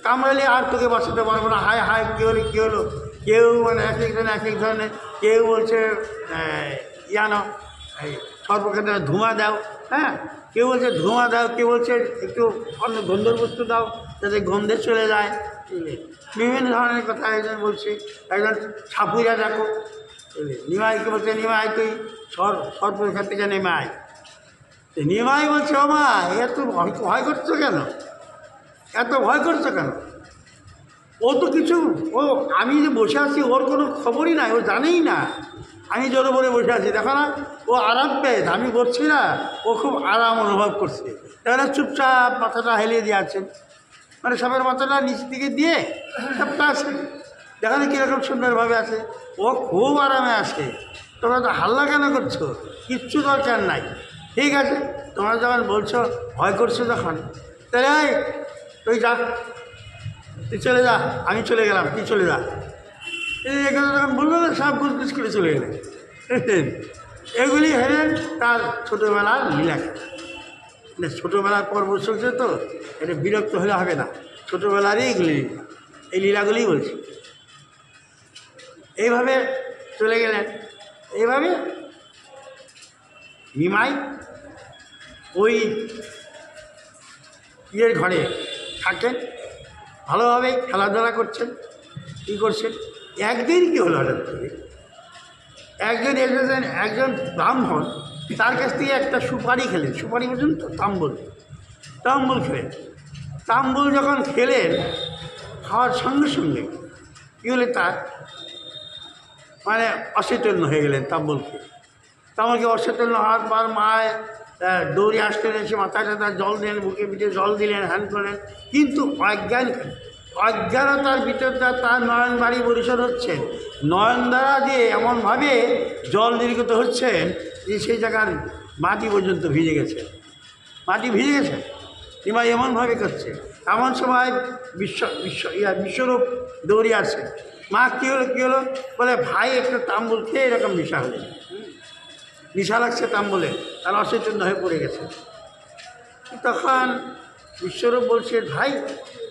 কামড়ালে আর তোকে বাঁচাতে পারবো না। হায় হায় কী হলো কী হলো। কেউ মানে এক একজন এক এক ধরনের, কেউ বলছে ইয়ানো এই সর্বক্ষেত্রে ধোঁয়া দাও, হ্যাঁ, কেউ বলছে ধোঁয়া দাও, কেউ বলছে একটু অন্য গন্ধর বস্তু দাও যাতে গন্ধে চলে যায়। বিভিন্ন ধরনের কথা একজন বলছে, একজন ছাপুরা দেখো। নিমাইকে বলছে নিমাই তুই সর্বক্ষেত্র থেকে নেমে আয়। নিমাই বলছে ও মা, এত ভয় করছো কেন, এত ভয় করছো কেন? ও তো কিছু, ও আমি যে বসে আছি ওর কোনো খবরই নাই, ও জানেই না আমি জোরে বলে বসে আছি। দেখো না, ও আরাম পেয়েছে, আমি বলছি না, ও খুব আরাম অনুভব করছে। এখানে চুপচাপ মাথাটা হেলিয়ে দিয়ে আছেন, মানে সবের মাথাটা নিচ দিকে দিয়ে সবটা আছে, দেখানে কীরকম সুন্দরভাবে আছে। ও খুব আরামে আসে। তোমরা তো হাল্লা কেন করছো, কিচ্ছু দরকার নাই, ঠিক আছে। তোমরা যখন বলছো ভয় করছো যখন, তাহলে তুই যা, তুই চলে যা, আমি চলে গেলাম, তুই চলে যা। এই কথা যখন বললো না, সব গুজগুজ করে চলে গেলেন। এগুলি হলেন তার ছোটোবেলার লীলা। মানে ছোটোবেলার পর্ব চলছে তো, এটা বিরক্ত হলে হবে না, ছোটোবেলারই এগুলি লীলা, এই লীলাগুলিই বলছি। এইভাবে চলে গেলেন। এইভাবে নিমাই ওই ইয়ের ঘরে থাকেন, ভালোভাবে খেলাধুলা করছেন, কী করছেন। একদিন কী হলো, হঠাৎ করে একজন এসেছেন, একজন ব্রাহ্মণ, তার কাছ থেকে একটা সুপারি খেলেন। সুপারি বুঝুন তো, তাম্বুল খেলেন। তাম্বুল যখন খেলেন, খাওয়ার সঙ্গে সঙ্গে কী হলে তার মানে অচেতন্য হয়ে গেলেন তাম্বুল খেয়ে। তাম্বুলকে অচেতন্য হওয়ার পর মায় দৌড়ে আসতেন, এসে মাথাটা তার জল দিলেন, বুকে পিঠে জল দিলেন, হ্যান করলেন, কিন্তু অজ্ঞানতার ভিতরটা তার নয়ন বাড়ি পরিশোধ হচ্ছেন। নয়ন দ্বারা যে এমনভাবে জল নির্গত হচ্ছেন যে সেই জায়গার মাটি পর্যন্ত ভিজে গেছে, মাটি ভিজে গেছে। কিংবা এমনভাবে করছে, এমন সময় বিশ্বরূপ দৌড়ে আসে। মা কী হলো বলে, ভাই একটু তাম্বুল খেয়ে এরকম নেশা হলে, নেশা লাগছে তাম্বুলে, তার অচেতন হয়ে পড়ে গেছে। তখন বিশ্বরূপ বলছে, ভাই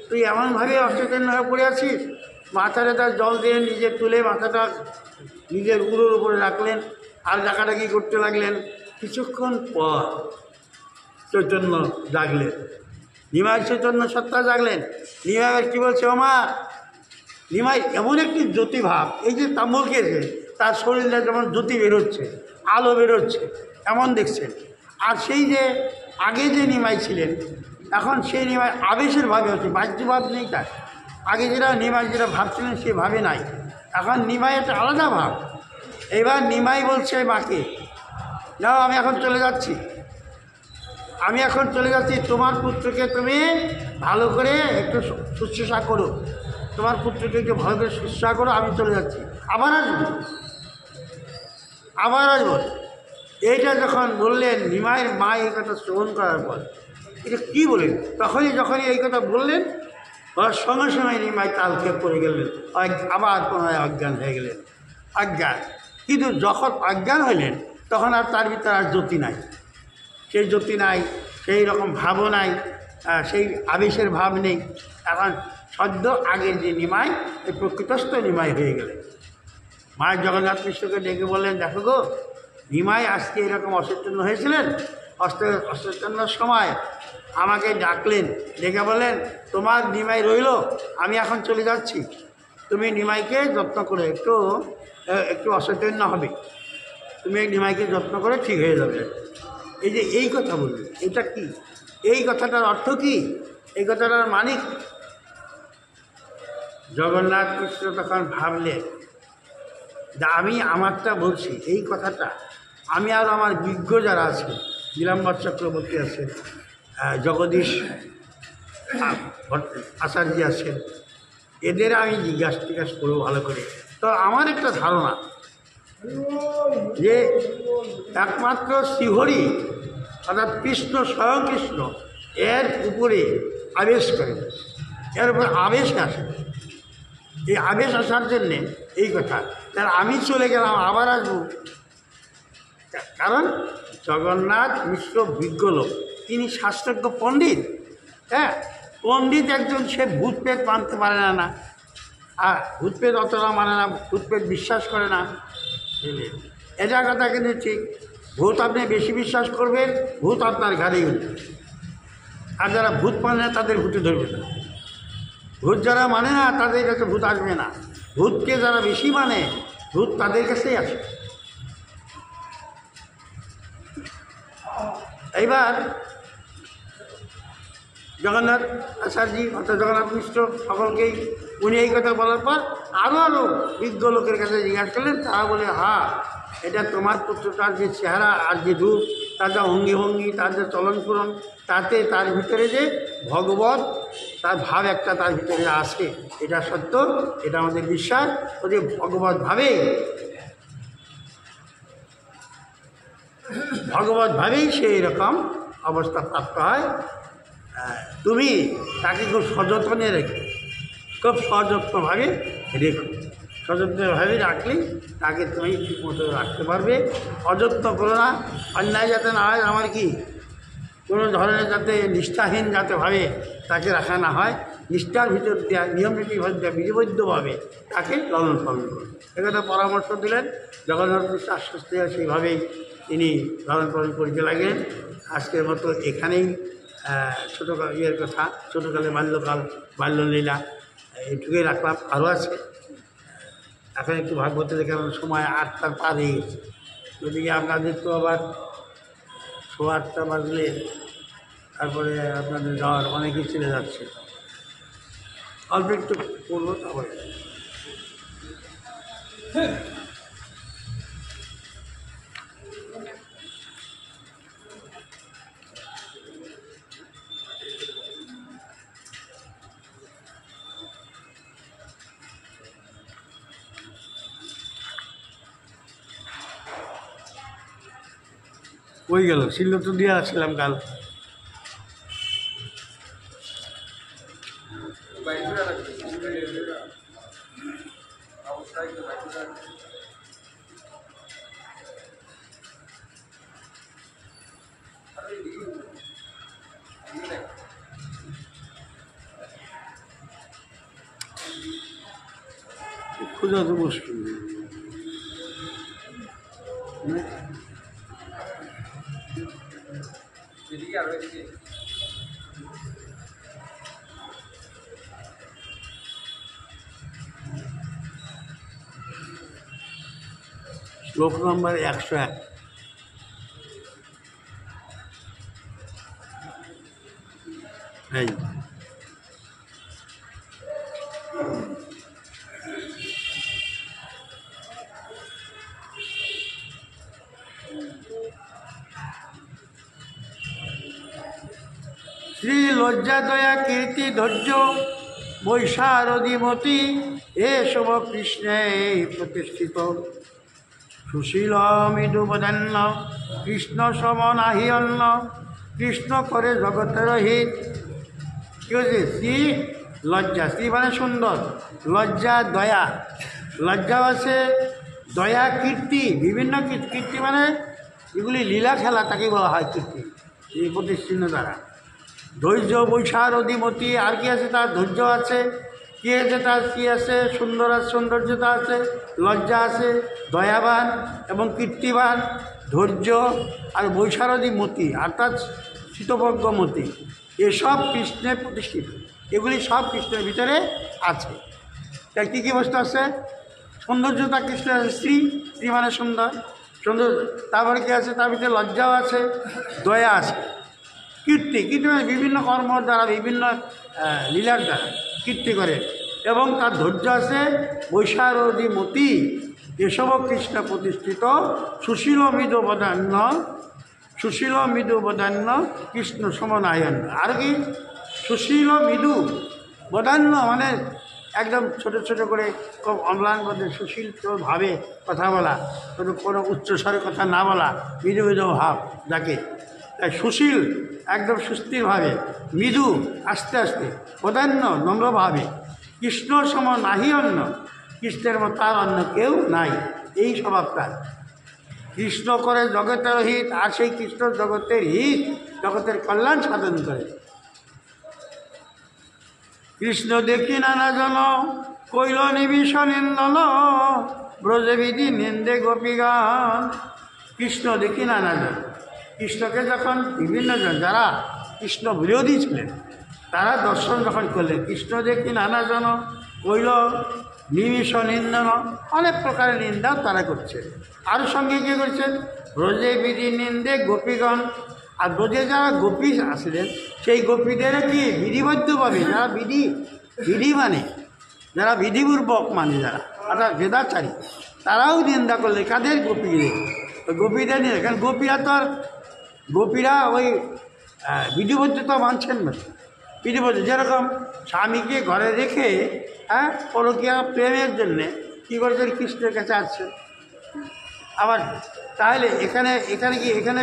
তুই এমনভাবে অচেতন হয়ে পড়ে আছিস। মাথাটা তার জল দিয়ে নিজে তুলে মাথাটা নিজের উড়োর উপরে রাখলেন, আর ডাকাডাকি করতে লাগলেন। কিছুক্ষণ পর চৈতন্য জাগলেন, নিমাই চৈতন্য সত্তা জাগলেন। নিমাই কী বলছে, ও মা, নিমাই এমন একটি জ্যোতিভাব, এই যে তাম্বুল খেয়েছে তার শরীরে যেমন জ্যোতি বেরোচ্ছে, আলো বেরোচ্ছে, এমন দেখছেন। আর সেই যে আগে যে নিমাই ছিলেন, এখন সেই নিমাই আবেশের ভাবে হচ্ছে, বাহ্যভাব নেই তার। আগে নিমাই যেটা ভাবছিলেন সে ভাবে নাই, এখন নিমাই একটা আলাদা ভাব। এবার নিমাই বলছে মাকে, যাও আমি এখন চলে যাচ্ছি, তোমার পুত্রকে তুমি ভালো করে একটু শুশ্রূষা করো, তোমার পুত্রকে একটু ভালো করে শুশ্রূষা করো, আমি চলে যাচ্ছি, আবার আসবো। এইটা যখন বললেন, নিমাইয়ের মা এই কথা শ্রবণ করার পর এটা কী বলেন, যখনই এই কথা বললেন, ওর সঙ্গে সঙ্গে নিমাই তাল খেয়ে পড়ে গেলেন, আবার পুনরায় অজ্ঞান হয়ে গেলেন। কিন্তু যখন অজ্ঞান হইলেন, তখন আর তার ভিতরে আর জ্যোতি নাই, সেই জ্যোতি নাই, সেই রকম ভাবও নাই, সেই আবেশের ভাব নেই। এখন সদ্য আগের যে নিমাই, এই প্রকৃতস্থ নিমাই হয়ে গেলেন। মায়ের জগন্নাথ মিশ্রকে ডেকে বললেন, দেখো গো, নিমাই আজকে এরকম অচৈতন্য হয়েছিলেন, অচৈতন্যর সময় আমাকে ডাকলেন, ডেকে বললেন, তোমার নিমাই রইল, আমি এখন চলে যাচ্ছি, তুমি নিমাইকে যত্ন করে একটু অচৈতন্য হবে, তুমি এই নিমাইকে যত্ন করে ঠিক হয়ে যাবে। এই যে এই কথা বলবে, এটা কি? এই কথাটার অর্থ কি? এই কথাটার মানে জগন্নাথ মিশ্র তখন ভাবলেন যে আমি আমারটা বলছি, এই কথাটা আমি আর আমার বিজ্ঞ যারা আছে, নীলাম্বর চক্রবর্তী আছেন, জগদীশ আচার্য আছেন, এদের আমি জিজ্ঞাসা করবো ভালো করে। তো আমার একটা ধারণা যে একমাত্র শ্রীহরি অর্থাৎ কৃষ্ণ, স্বয়ং কৃষ্ণ এর উপরে আবেশ করে, এর উপরে আবেশ আসে। এই আবেশ আসার জন্যে এই কথা, তার আমি চলে গেলাম, আবার আসবো। কারণ জগন্নাথ মিশ্র বিজ্ঞ লোক, তিনি শাস্ত্রজ্ঞ পণ্ডিত। হ্যাঁ, পণ্ডিত একজন, সে ভূত পেট মানতে পারে না, আর ভূত পেট অতটা মানে না, ভূত পেট বিশ্বাস করে না। এটা কথা কিন্তু ঠিক, ভূত আপনি বেশি বিশ্বাস করবেন, ভূত আপনার ঘাড়েই উঠবে। আর যারা ভূত মানে না তাদের ভূতে ধরবে না, ভূত যারা মানে না তাদের কাছে ভূত আসবে না, ভূতকে যারা বেশি মানে ভূত তাদের কাছেই আসে। এইবার জগন্নাথ আচার্য অর্থাৎ জগন্নাথ মিশ্র সকলকেই উনি এই কথা বলার পর আরও বিজ্ঞ লোকের কাছে জিজ্ঞাসা করলেন। তারা বলে, হ্যাঁ, এটা তোমার পুত্রটার যে চেহারা আর যে রূপ, তার যা অঙ্গি তার যে চলন পূরণ, তাতে তার ভিতরে যে ভগবত তার ভাব একটা তার ভিতরে আছে, এটা সত্য, এটা আমাদের বিশ্বাস। ও যে ভগবত ভাবেই সে এরকম অবস্থা প্রাপ্ত হয়। তুমি তাকে খুব সযত্নে রেখো, খুব সযত্নভাবে রেখো, সযত্নভাবে রাখলে তাকে তুমি ঠিকমতো রাখতে পারবে। অযত্ন করো না, অন্যায় যাতে না হয়, আমার কি কোনো ধরনের যাতে নিষ্ঠাহীন যাতেভাবে তাকে রাখা না হয়, নিষ্ঠার ভিতর দেওয়া, নিয়ম নীতিভাবে দেওয়া, বিধিবদ্ধভাবে তাকে লালন পালন করুন। এখানে পরামর্শ দিলেন জগন্নাথ মিশ্র, আশ্বস্ত হয়ে সেইভাবেই তিনি লালন পালন করতে লাগলেন। আজকের মতো এখানেই ছোটোকাল কথা, ছোটোকালে বাল্যলীলা এইটুকুই রাখলাম। আরও আছে, এখন একটু ভাগবতে দেখে সময় 8টার পার হয়ে গেছে, ওইদিকে আপনাদের তো আবার 8:15 বাজলে তারপরে আপনাদের যাওয়ার অনেকেই চলে যাচ্ছে। অল্প একটু করবো, তারপরে ওই গেল শিল্ল তো দিয়ে আসছিলাম কাল। খোঁজা তো মুশকিল। শ্লোক নম্বর 101। এই শ্রী লজ্জা দয়া কীর্তি ধৈর্য বৈশারদীমতী এসব কৃষ্ণে প্রতিষ্ঠিত সুশীল মৃদুবদান্য কৃষ্ণ সমনাহি অন্য কৃষ্ণ করে জগতের হিত। কী হচ্ছে? শ্রী লজ্জা, শ্রী মানে সুন্দর, লজ্জা দয়া, লজ্জাও আছে, দয়া কীর্তি, বিভিন্ন কীর্তি মানে এগুলি লীলা খেলা, তাকে বলা হয় কীর্তি, এই প্রতিষ্ঠিত দ্বারা। ধৈর্য বৈশারদীমতী, আর কি আছে? তার ধৈর্য আছে, কে যেটা কী আছে, সৌন্দর্যতা আছে, লজ্জা আছে, দয়াবান এবং কীর্তিবান, ধৈর্য আর বৈশারদী মতি অর্থাৎ শীতবজ্ঞ মতি, এসব কৃষ্ণের প্রতিষ্ঠিত। এগুলি সব কৃষ্ণের ভিতরে আছে। তাই কী কী বস্তু আছে? সৌন্দর্যতা কৃষ্ণের, স্ত্রী মানে সুন্দর, তারপরে কী আছে? তার ভিতরে লজ্জাও আছে, দয়া আছে, কীর্তি মানে বিভিন্ন কর্ম দ্বারা, বিভিন্ন লীলার দ্বারা কীর্তি করে, এবং তার ধৈর্য আছে, বৈশারদী মতি, এসবও কৃষ্ণ প্রতিষ্ঠিত। সুশীল মৃদু বদান্য কৃষ্ণ সমনায়ন। আর কি সুশীল মৃদু বদান্য মানে একদম ছোট ছোট করে, খুব অম্লান মধ্যে সুশীলভাবে কথা বলা, কোনো উচ্চস্বরে কথা না বলা, মৃদু ভাব যাকে, তাই সুশীল একদম সুস্থিরভাবে, মৃদু আস্তে আস্তে, বদান্য নম্রভাবে, কৃষ্ণ সম নাহি অন্য, কৃষ্ণের মতো তার অন্য কেউ নাই। এই স্বভাব তার। কৃষ্ণ করে জগতের হিত, আর সেই কৃষ্ণ জগতের হিত, জগতের কল্যাণ সাধন করে। কৃষ্ণ দেখি নানা জন কৈল নিবিষ নিন্দন, ব্রজবিধি নিন্দে গোপীগান। কৃষ্ণ দেখি নানা জন, কৃষ্ণকে যখন বিভিন্ন জন যারা কৃষ্ণ বিরোধী ছিলেন তারা দর্শন যখন করলেন, কৃষ্ণ দেখি নানা জন কৈল নিমিষ নিন্দন, অনেক প্রকারের নিন্দাও তারা করছে। আর সঙ্গে কী করছেন? ব্রজে বিধি নিন্দে গোপীগণ। আর ব্রজে যারা গোপী আসলেন সেই গোপীদের কি বিধিবদ্ধভাবে, যারা বিধি মানে, যারা বিধিপূর্বক মানে, যারা অর্থাৎ বেদাচারী, তারাও নিন্দা করলে। কাদের? গোপীদের। গোপীদের নিয়ে, কারণ গোপীরা ওই বিধিবদ্ধতা মানছেন না। বিধিবদ্ধ যেরকম স্বামীকে ঘরে রেখে পরকীয়া প্রেমের জন্যে কী করেছেন? কৃষ্ণের কাছে আসছে। আবার তাহলে এখানে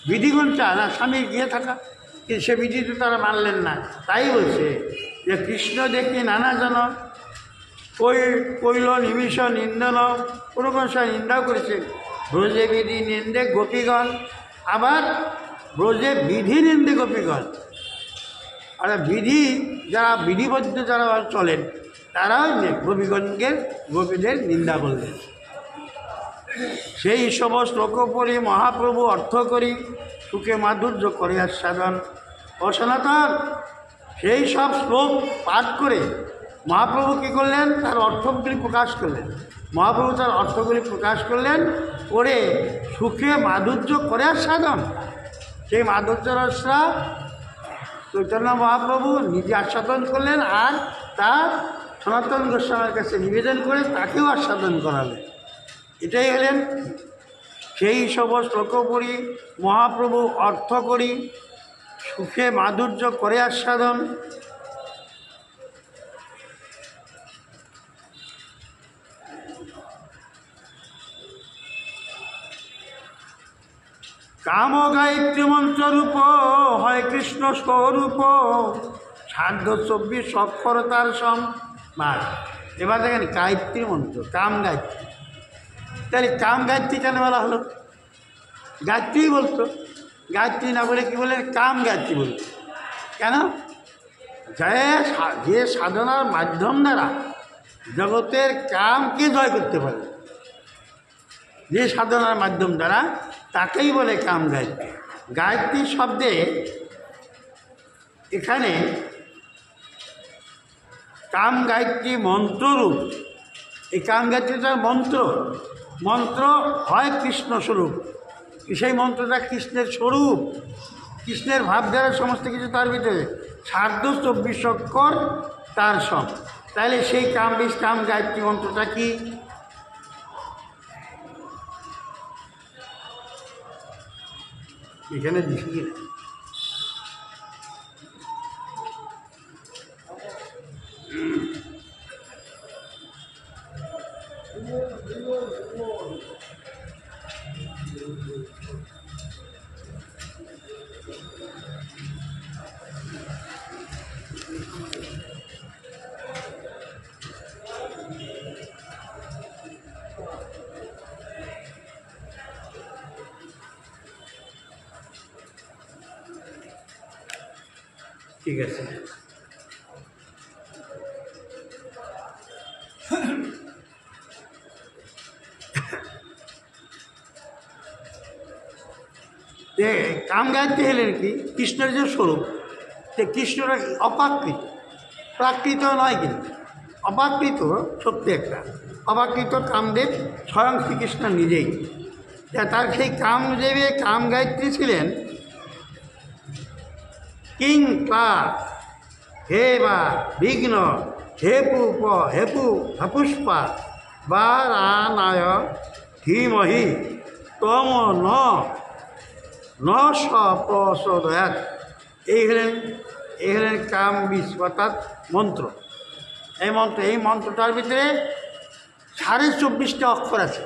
বিধিগুণ চায় না স্বামী গিয়ে থাকা, কিন্তু সে বিধি তো তারা মানলেন না। তাই বলছে যে কৃষ্ণ দেখি নানা জন কৈল নিমিষ নিন্দন, কোনো নিন্দাও করেছে। ব্রজে বিধি নিন্দে গোপীগণ, আবার ব্রজে বিধি নিন্দে গোপীগণ। আর বিধি যারা বিধিবদ্ধ যারা চলেন তারাও গোপীদের নিন্দা করলেন। সেই সব শ্লোক পড়ি মহাপ্রভু অর্থ করি, সুখে মাধুর্য করে আস্বাদন। ও সনাতন, সেই সব শ্লোক পাঠ করে মহাপ্রভু কী করলেন? তার অর্থগুলি প্রকাশ করলেন। মহাপ্রভু তার অর্থগুলি প্রকাশ করলেন, করে সুখে মাধুর্য করে আস্বাদন। সেই মাধুর্য রসরা চৈতন্য মহাপ্রভু নিজে আস্বাদন করলেন, আর তার সনাতন গোস্বামীর কাছে নিবেদন করে তাকেও আস্বাদন করালেন। এটাই হলেন সেই সব শ্লোক পড়ি মহাপ্রভু অর্থ করি, সুখে মাধুর্য করে আস্বাদন। কাম গায়ত্রী মন্ত্ররূপ হয় কৃষ্ণ স্বরূপ, সার্ধ 24 অক্ষর তার সমাস। এবার দেখেন গায়ত্রী মন্ত্র, কাম গায়ত্রী। তাহলে কাম গায়ত্রী কেন বলা হলো? গায়ত্রী বলতো, গায়ত্রী না বলে কী বলে? কাম গায়ত্রী বলতো। কেন? যে সাধনার মাধ্যম দ্বারা জগতের কামকে জয় করতে পারে, যে সাধনার মাধ্যম দ্বারা, তাকেই বলে কাম গায়ত্রী। গায়ত্রী শব্দে এখানে কাম গায়ত্রী মন্ত্ররূপ। এই কাম গায়ত্রীটার মন্ত্র হয় কৃষ্ণ স্বরূপ। সেই মন্ত্রটা কৃষ্ণের স্বরূপ, কৃষ্ণের ভাব দ্বারা সমস্ত কিছু তার ভিতরে, সার্ধ 24 অক্ষর তার সম। তাহলে সেই কাম গায়ত্রী মন্ত্রটা কি? এখানে দেখি ঠিক আছে। যে কাম গায়ত্রী হলেন কি কৃষ্ণের যে স্বরূপ, যে কৃষ্ণটা অপ্রাকৃত, প্রাকৃত নয় কিন্তু অপ্রাকৃত, সত্যি একটা অপ্রাকৃত কামদেব স্বয়ং শ্রীকৃষ্ণ নিজেই। তার সেই কামদেবে কাম গায়ত্রী ছিলেন কিং ক্লা হে বা বিঘ্ন হেপু হেপু হপুষ্পা বা রানায় ধীমহি তম ন প্রসোদয়াৎ। এই হলেন কাম বিষ অর্থাৎ মন্ত্র। এই মন্ত্রটার ভিতরে 24.5টা অক্ষর আছে,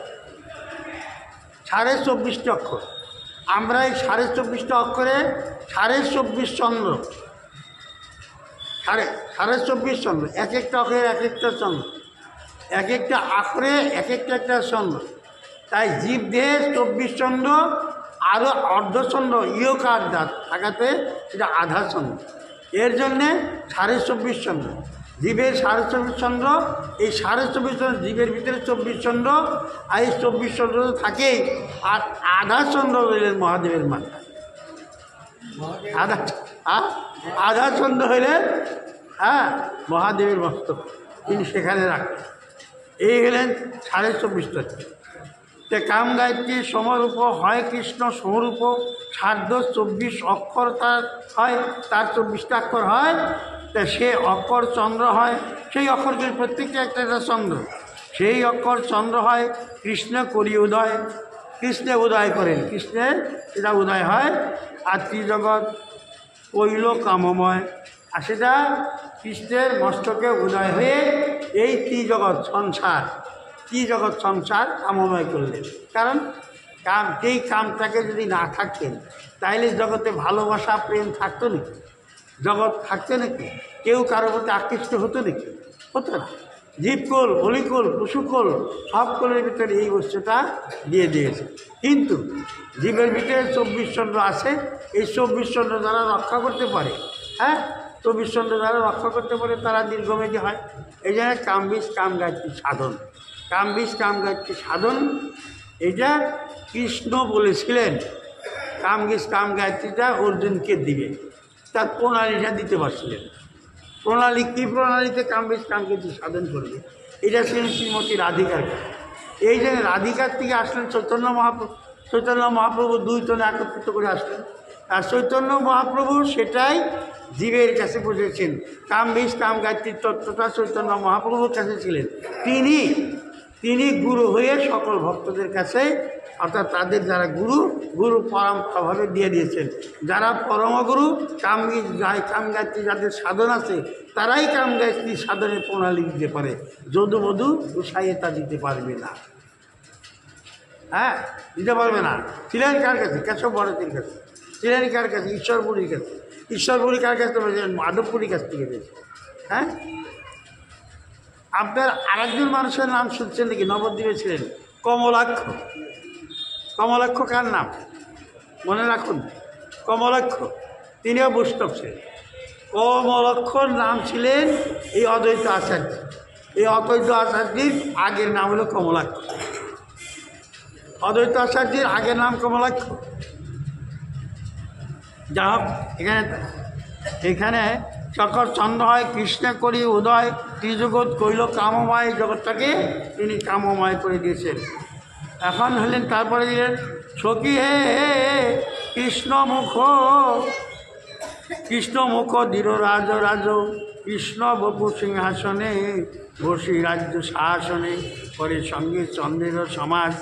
24.5টা অক্ষর। আমরা এই 24.5টা অক্ষরে 24.5 চন্দ্র, 24.5 চন্দ্র, এক একটা অক্ষরে এক একটা চন্দ্র, এক একটা আখরে এক একটা চন্দ্র। তাই জীব দেহে 24 চন্দ্র আরও অর্ধচন্দ্র ইয়কার দাঁত থাকাতে সেটা আধা চন্দ্র। এর জন্যে 24.5 চন্দ্র জীবের 24.5 চন্দ্র। এই 24.5 চন্দ্র জীবের ভিতরে 24 চন্দ্র, আর এই 24 চন্দ্র তো থাকেই। আর আধা চন্দ্র হইলেন মহাদেবের মাথায়, আধা চন্দ্র হইলেন মহাদেবের মস্তক, তিনি সেখানে রাখেন। এই হলেন 24.5টা। যে কাম গায়ত্রীর সমরূপ হয় কৃষ্ণ সমরূপ, সার্ধ 24 অক্ষর তার হয়, তার 24টা অক্ষর হয়। তা সে অক্ষর চন্দ্র হয়, সেই অক্ষরটির প্রত্যেকটা একটা চন্দ্র, সেই অক্ষর চন্দ্র হয়। কৃষ্ণ করি উদয়, কৃষ্ণে উদয় করেন, কৃষ্ণের সেটা উদয় হয়। আর ত্রিজগৎ কৈল কামময়, আর সেটা কৃষ্ণের মস্তকে উদয় হয়ে এই ত্রিজগৎ সংসার কামময় করলেন। কারণ যেই কামটাকে যদি না থাকতেন তাইলে জগতে ভালোবাসা প্রেম থাকতো নাকি? জগৎ থাকতো নাকি? কেউ কারোর প্রতি আকৃষ্ট হতো নাকি? হতো না। জীবকুল, বলিকুল, পশুকুল সব কুলের ভিতরে এই বস্তুটা দিয়ে দিয়েছে। কিন্তু জীবের ভিতরে 24 চন্দ্র আছে, এই 24 চন্দ্র যারা রক্ষা করতে পারে, 24 চন্দ্র যারা রক্ষা করতে পারে তারা দীর্ঘমেয়াদী হয়। এই জন্য কামবিষ কাম গায়ত্রী সাধন, কামবিষ কাম গায়ত্রী সাধন এটা কৃষ্ণ বলেছিলেন। কামবিষ কাম গায়ত্রীটা অর্জুনকে দিবে, তার প্রণালীটা দিতে পারছিলেন। প্রণালী কী প্রণালীতে কামবিষ কাম গায়ত্রী সাধন করবে, এটা ছিলেন শ্রীমতী রাধিকার। এই জন্য রাধিকার থেকে আসলেন চৈতন্য মহাপ্রভু 2 জন একত্রিত করে আসলেন। আর চৈতন্য মহাপ্রভু সেটাই জীবের কাছে বুঝেছেন। কামবিষ কাম গায়ত্রীর তত্ত্বটা চৈতন্য মহাপ্রভুর কাছে ছিলেন। তিনি গুরু হয়ে সকল ভক্তদের কাছে, অর্থাৎ তাদের যারা গুরু পরম্পরাভাবে দিয়ে দিয়েছেন। যারা পরমগুরু কাম গায়ত্রী যাদের সাধন আছে তারাই কাম গায়ত্রী সাধনের প্রণালী দিতে পারে, যদু মধু গোসাইয়ে তা দিতে পারবে না। দিতে পারবে না। ছিলেন কার কাছে? কেশব ভারতীর কাছে। ছিলেন কার কাছে? ঈশ্বরপুরীর কাছে। ঈশ্বরপুরী কার কাছে? মাধবপুরীর কাছ থেকে পেয়েছে। আপনার আরেকজন মানুষের নাম শুনছেন নাকি? নবদ্বীপে ছিলেন কমলাক্ষ। কমলাক্ষ কার নাম? মনে রাখুন, কমলাক্ষ। তিনিও বৈষ্ণব ছিলেন। কমলাক্ষর নাম ছিলেন এই অদ্বৈত আচার্য। এই অদ্বৈত আচার্যের আগের নাম হলো কমলাক্ষ। অদ্বৈত আচার্যের আগের নাম কমলাক্ষ। যা হোক, এখানে সকল চন্দ্র হয়, কৃষ্ণ করি উদয়, ত্রিজগৎ কৈল কামময়, জগৎটাকে তিনি কামময় করে দিয়েছেন। এখন হলেন তারপরে দিলেন সখী হে কৃষ্ণমুখ দৃঢ় রাজ কৃষ্ণ বপু সিংহাসনে বসি রাজ্য শাসনে করে সঙ্গে চন্দ্রের সমাজ।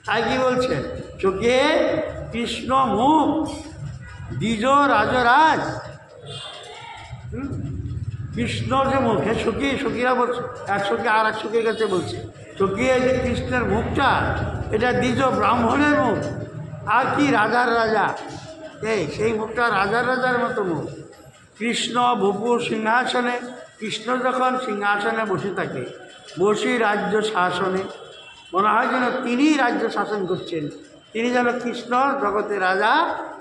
তাই কি বলছেন? সখী হে কৃষ্ণমুখ দ্বিজ রাজরাজ, কৃষ্ণ যে মুখ, সখীরা বলছে, এক সখী আর এক সখীর কাছে বলছে সখী এই যে কৃষ্ণের মুখটা এটা দ্বিজ ব্রাহ্মণের মুখ। আর কি রাজার রাজা, সেই মুখটা রাজার মতো মুখ। কৃষ্ণ ভূপু সিংহাসনে, কৃষ্ণ যখন সিংহাসনে বসে থাকে, বসি রাজ্য শাসনে, মনে হয় যেন তিনি রাজ্য শাসন করছেন। তিনি যেন কৃষ্ণ জগতের রাজা,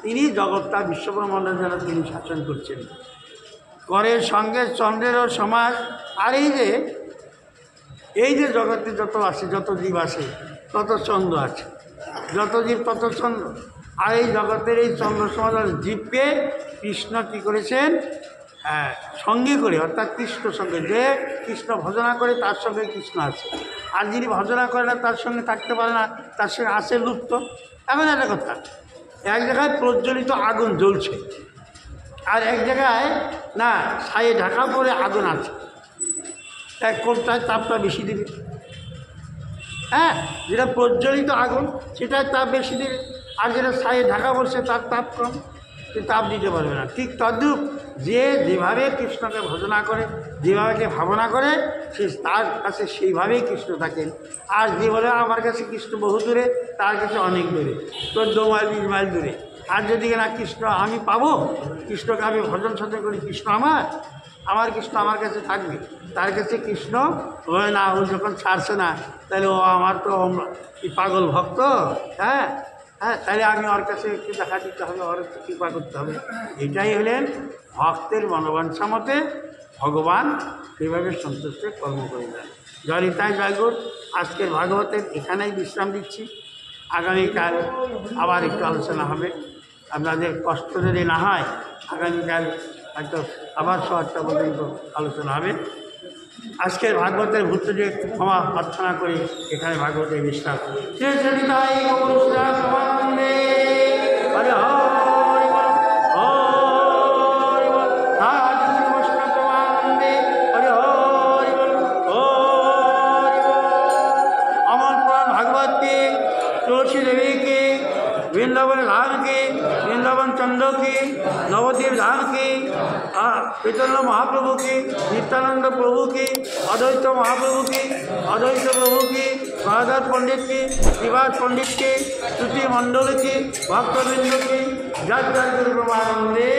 তিনি জগৎটা বিশ্বব্রহ্মাণ্ড যেন তিনি শাসন করছেন। করে সঙ্গে চন্দ্রেরও সমাজ। আর এই যে জগতে যত আসে, যত জীব আসে তত চন্দ্র আছে, যত জীব তত চন্দ্র। আর এই জগতের এই চন্দ্র সমাধান জীবকে কৃষ্ণ কী করেছেন, সঙ্গে করে, অর্থাৎ কৃষ্ণ সঙ্গে, যে কৃষ্ণ ভজনা করে তার সঙ্গে কৃষ্ণ আছে, আর যিনি ভজনা করে না তার সঙ্গে থাকতে পারে না, তার সঙ্গে আছে লুপ্ত। এমন একটা কথা, এক জায়গায় প্রজ্বলিত আগুন জ্বলছে, আর এক জায়গায় না ছায়ে ঢাকা পড়ে আগুন আছে, তাই কোনটায় তাপটা বেশি দেবে? হ্যাঁ, যেটা প্রজ্বলিত আগুন সেটার তাপ বেশি দেবে, আর যেটা ছায়ে ঢাকা পড়ছে তার তাপ কম, সে তাপ দিতে পারবে না। ঠিক তদ্রূপ যে যেভাবে কৃষ্ণকে ভজনা করে, যেভাবে ভাবনা করে, সে তার কাছে সেইভাবেই কৃষ্ণ থাকেন। আর যে বলে আমার কাছে কৃষ্ণ বহু দূরে, তার কাছে অনেক দূরে, 14 মাইল 20 মাইল দূরে। আর যদি না কৃষ্ণ আমি পাবো, কৃষ্ণকে আমি ভজন সাধন করি, কৃষ্ণ আমার কৃষ্ণ আমার কাছে থাকবে, তার কাছে কৃষ্ণ হয় না। ও যখন ছাড়ছে না, তাহলে ও আমার তো পাগল ভক্ত। হ্যাঁ হ্যাঁ, তাহলে আমি ওর কাছে একটু দেখা দিতে হবে, ওর একটু কৃপা করতে হবে। এটাই হলেন ভক্তের মনোবাঞ্ছা মতে ভগবান সেইভাবে সন্তুষ্ট কর্ম করে দেন। জয়নিতাই জয়গুর। আজকের ভাগবতের এখানেই বিশ্রাম দিচ্ছি। আগামীকাল আবার একটু আলোচনা হবে। আপনাদের কষ্ট যদি না হয়, আগামীকাল হয়তো আবার 8টা পর্যন্ত আলোচনা হবে। আজকের ভাগবতের ভূত যে ক্ষমা প্রার্থনা করে এখানে ভাগবতের বিশ্রাম। अमर पुराण भागवत की, तुलसी देवी की, वृंदावन धाम की, वृंदावन चंद्र की, नवद्वीप धाम की, चैतन्य महाप्रभु की, नित्यानंद प्रभु की, अद्वैत महाप्रभु की, अद्वैत प्रभु की, महादास पंडित की, श्रीवास पंडित की, श्रुति मंडल की, भक्तवृंद की, जय जय गुरु ब्रह्मानंदे।